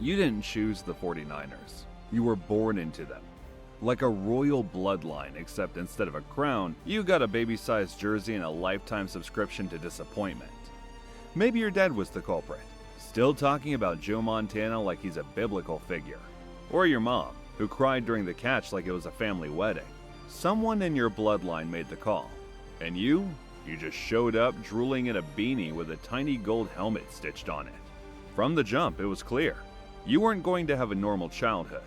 You didn't choose the 49ers. You were born into them. Like a royal bloodline, except instead of a crown, you got a baby-sized jersey and a lifetime subscription to disappointment. Maybe your dad was the culprit, still talking about Joe Montana like he's a biblical figure. Or your mom, who cried during the catch like it was a family wedding. Someone in your bloodline made the call. And you just showed up drooling in a beanie with a tiny gold helmet stitched on it. From the jump, it was clear. You weren't going to have a normal childhood.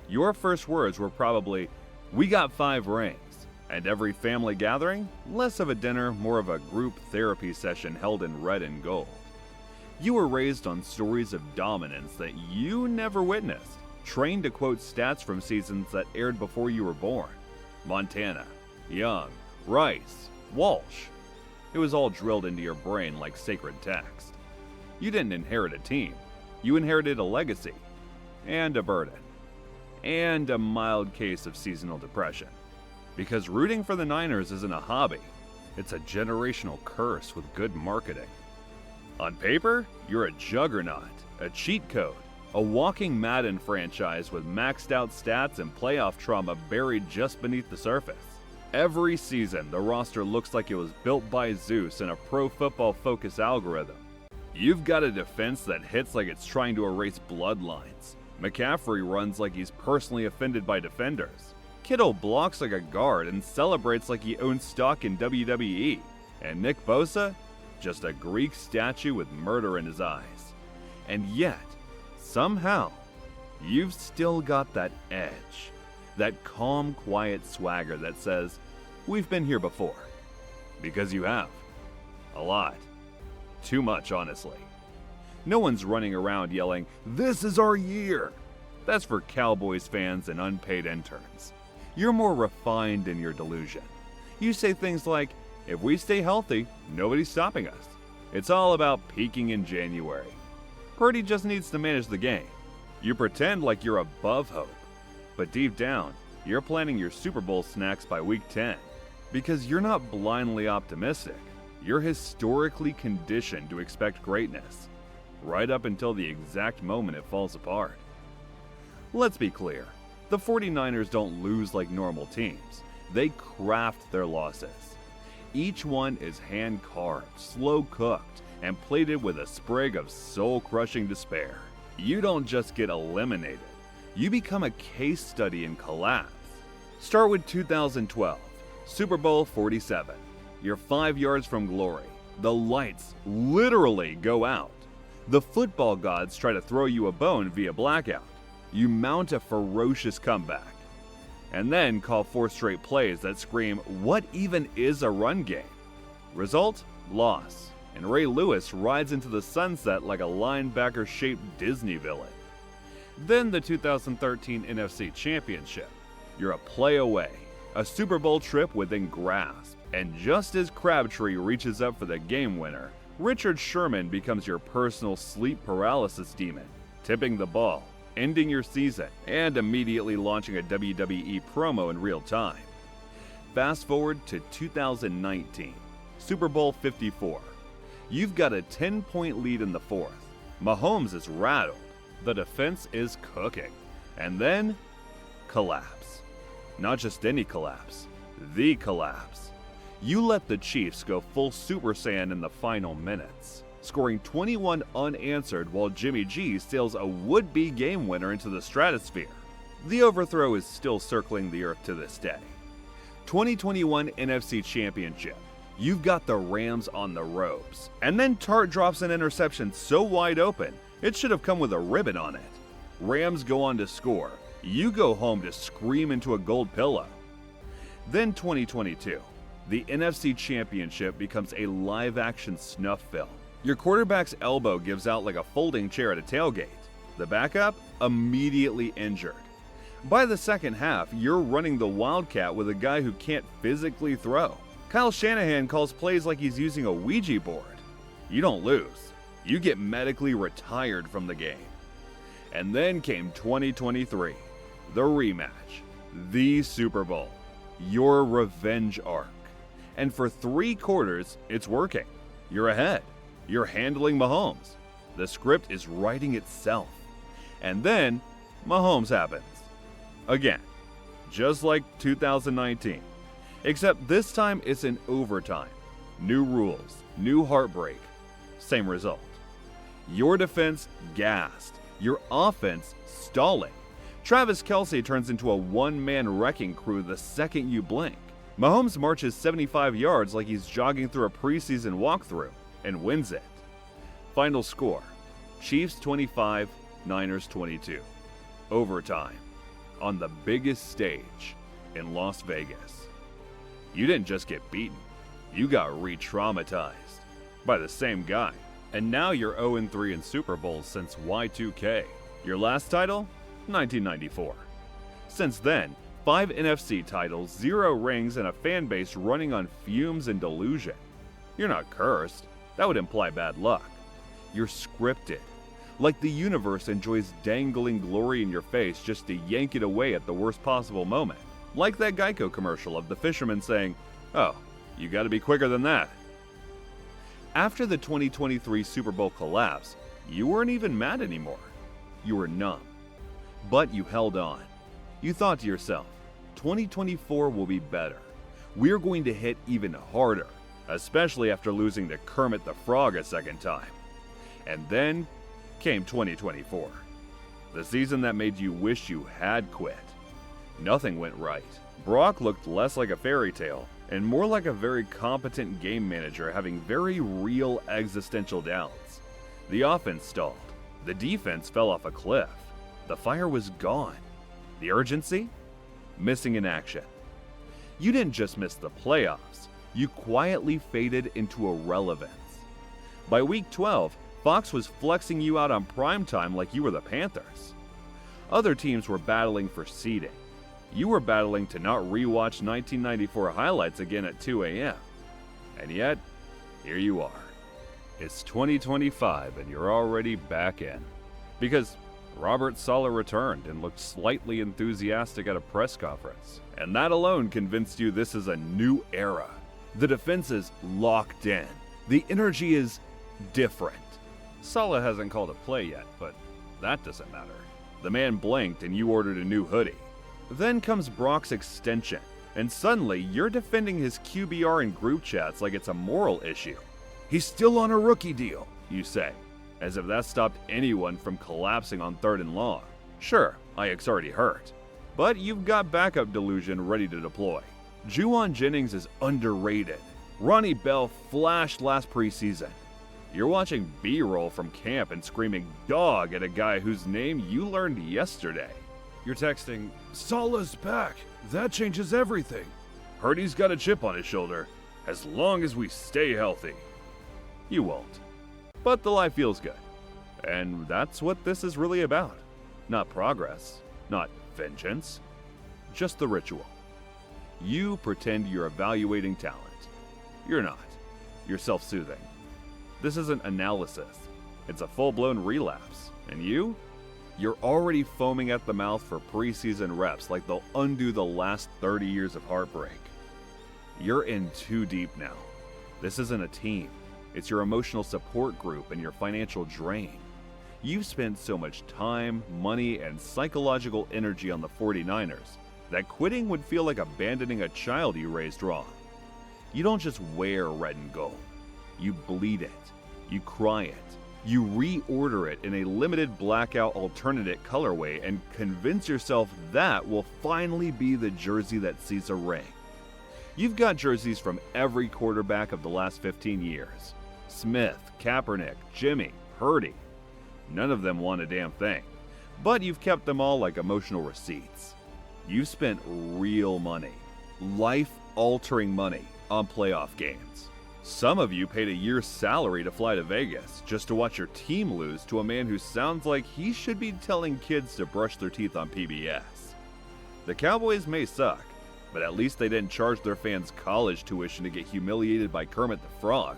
Your first words were probably, "We got 5 rings," and every family gathering, less of a dinner, more of a group therapy session held in red and gold. You were raised on stories of dominance that you never witnessed, trained to quote stats from seasons that aired before you were born. Montana, Young, Rice, Walsh. It was all drilled into your brain like sacred text. You didn't inherit a team. You inherited a legacy, and a burden, and a mild case of seasonal depression. Because rooting for the Niners isn't a hobby, it's a generational curse with good marketing. On paper, you're a juggernaut, a cheat code, a walking Madden franchise with maxed out stats and playoff trauma buried just beneath the surface. Every season, the roster looks like it was built by Zeus in a Pro Football Focus algorithm. You've got a defense that hits like it's trying to erase bloodlines. McCaffrey runs like he's personally offended by defenders. Kittle blocks like a guard and celebrates like he owns stock in WWE. And Nick Bosa? Just a Greek statue with murder in his eyes. And yet, somehow, you've still got that edge. That calm, quiet swagger that says, "We've been here before." Because you have. A lot. Too much, honestly. No one's running around yelling, "This is our year!" That's for Cowboys fans and unpaid interns. You're more refined in your delusion. You say things like, "If we stay healthy, nobody's stopping us. It's all about peaking in January. Purdy just needs to manage the game." You pretend like you're above hope, but deep down, you're planning your Super Bowl snacks by week 10. Because you're not blindly optimistic. You're historically conditioned to expect greatness, right up until the exact moment it falls apart. Let's be clear, the 49ers don't lose like normal teams. They craft their losses. Each one is hand-carved, slow-cooked, and plated with a sprig of soul-crushing despair. You don't just get eliminated. You become a case study in collapse. Start with 2012, Super Bowl 47. You're 5 yards from glory. The lights literally go out. The football gods try to throw you a bone via blackout. You mount a ferocious comeback. And then call 4 straight plays that scream, "What even is a run game?" Result? Loss. And Ray Lewis rides into the sunset like a linebacker-shaped Disney villain. Then the 2013 NFC Championship. You're a play away. A Super Bowl trip within grasp. And just as Crabtree reaches up for the game winner, Richard Sherman becomes your personal sleep paralysis demon, tipping the ball, ending your season, and immediately launching a WWE promo in real time. Fast forward to 2019, Super Bowl 54. You've got a 10-point lead in the 4th. Mahomes is rattled. The defense is cooking. And then, collapse. Not just any collapse, the collapse. You let the Chiefs go full Super Saiyan in the final minutes, scoring 21 unanswered while Jimmy G sails a would-be game winner into the stratosphere. The overthrow is still circling the earth to this day. 2021 NFC Championship. You've got the Rams on the ropes. And then Tart drops an interception so wide open, it should have come with a ribbon on it. Rams go on to score. You go home to scream into a gold pillow. Then 2022. The NFC Championship becomes a live-action snuff film. Your quarterback's elbow gives out like a folding chair at a tailgate. The backup? Immediately injured. By the second half, you're running the Wildcat with a guy who can't physically throw. Kyle Shanahan calls plays like he's using a Ouija board. You don't lose. You get medically retired from the game. And then came 2023, the rematch, the Super Bowl, your revenge arc. And for 3 quarters, it's working. You're ahead. You're handling Mahomes. The script is writing itself. And then, Mahomes happens. Again, just like 2019. Except this time it's in overtime. New rules, new heartbreak, same result. Your defense gassed, your offense stalling. Travis Kelce turns into a one-man wrecking crew the second you blink. Mahomes marches 75 yards like he's jogging through a preseason walkthrough and wins it. Final score, Chiefs 25, Niners 22. Overtime, on the biggest stage in Las Vegas. You didn't just get beaten, you got re-traumatized by the same guy. And now you're 0-3 in Super Bowls since Y2K. Your last title? 1994. Since then, 5 NFC titles, 0 rings, and a fan base running on fumes and delusion. You're not cursed. That would imply bad luck. You're scripted. Like the universe enjoys dangling glory in your face just to yank it away at the worst possible moment. Like that Geico commercial of the fisherman saying, "Oh, you gotta be quicker than that." After the 2023 Super Bowl collapse, you weren't even mad anymore. You were numb. But you held on. You thought to yourself, 2024 will be better. We're going to hit even harder, especially after losing to Kermit the Frog a second time. And then came 2024. The season that made you wish you had quit. Nothing went right. Brock looked less like a fairy tale and more like a very competent game manager having very real existential doubts. The offense stalled. The defense fell off a cliff. The fire was gone. The urgency? Missing in action. You didn't just miss the playoffs, you quietly faded into irrelevance. By week 12, Fox was flexing you out on primetime like you were the Panthers. Other teams were battling for seeding. You were battling to not rewatch 1994 highlights again at 2 a.m. And yet, here you are. It's 2025 and you're already back in. Because Robert Saleh returned and looked slightly enthusiastic at a press conference. And that alone convinced you this is a new era. The defense is locked in. The energy is different. Saleh hasn't called a play yet, but that doesn't matter. The man blinked and you ordered a new hoodie. Then comes Brock's extension, and suddenly you're defending his QBR in group chats like it's a moral issue. He's still on a rookie deal, you say, as if that stopped anyone from collapsing on 3rd and long. Sure, Ayuk's already hurt, but you've got backup delusion ready to deploy. Juwan Jennings is underrated. Ronnie Bell flashed last preseason. You're watching B-roll from camp and screaming dog at a guy whose name you learned yesterday. You're texting, "Saleh's back. That changes everything. Heard he's got a chip on his shoulder. As long as we stay healthy." You won't. But the life feels good. And that's what this is really about. Not progress, not vengeance, just the ritual. You pretend you're evaluating talent. You're not. You're self-soothing. This isn't analysis. It's a full-blown relapse. And you're already foaming at the mouth for preseason reps like they'll undo the last 30 years of heartbreak. You're in too deep now. This isn't a team. It's your emotional support group and your financial drain. You've spent so much time, money, and psychological energy on the 49ers that quitting would feel like abandoning a child you raised wrong. You don't just wear red and gold. You bleed it. You cry it. You reorder it in a limited blackout alternate colorway and convince yourself that will finally be the jersey that sees a ring. You've got jerseys from every quarterback of the last 15 years. Smith, Kaepernick, Jimmy, Purdy. None of them want a damn thing. But you've kept them all like emotional receipts. You've spent real money, life-altering money on playoff games. Some of you paid a year's salary to fly to Vegas just to watch your team lose to a man who sounds like he should be telling kids to brush their teeth on PBS. The Cowboys may suck, but at least they didn't charge their fans college tuition to get humiliated by Kermit the Frog.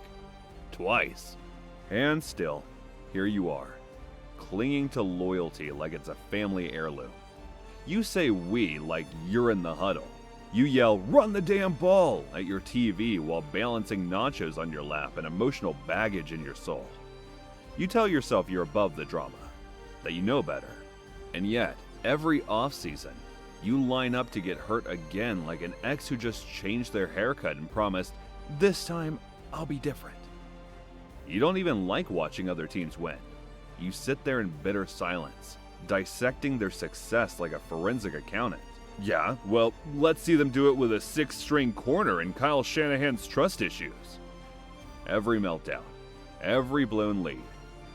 Twice. And still, here you are, clinging to loyalty like it's a family heirloom. You say we like you're in the huddle. You yell, "Run the damn ball!" at your TV while balancing nachos on your lap and emotional baggage in your soul. You tell yourself you're above the drama, that you know better, And yet, every offseason, you line up to get hurt again like an ex who just changed their haircut and promised, "This time, I'll be different." You don't even like watching other teams win. You sit there in bitter silence, dissecting their success like a forensic accountant. Yeah, well, let's see them do it with a six-string corner and Kyle Shanahan's trust issues. Every meltdown, every blown lead,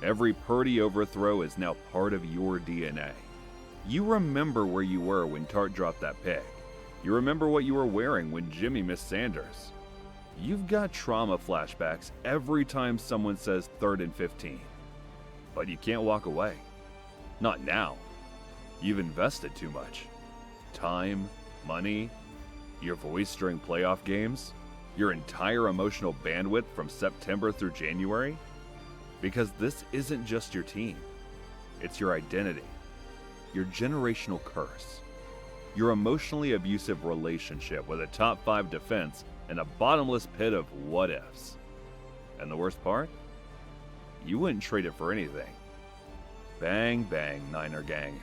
every Purdy overthrow is now part of your DNA. You remember where you were when Tart dropped that pick. You remember what you were wearing when Jimmy missed Sanders. You've got trauma flashbacks every time someone says 3rd and 15. But you can't walk away. Not now. You've invested too much. Time, money, your voice during playoff games, your entire emotional bandwidth from September through January. Because this isn't just your team. It's your identity. Your generational curse. Your emotionally abusive relationship with a top 5 defense and a bottomless pit of what-ifs. And the worst part? You wouldn't trade it for anything. Bang, bang, Niner gang.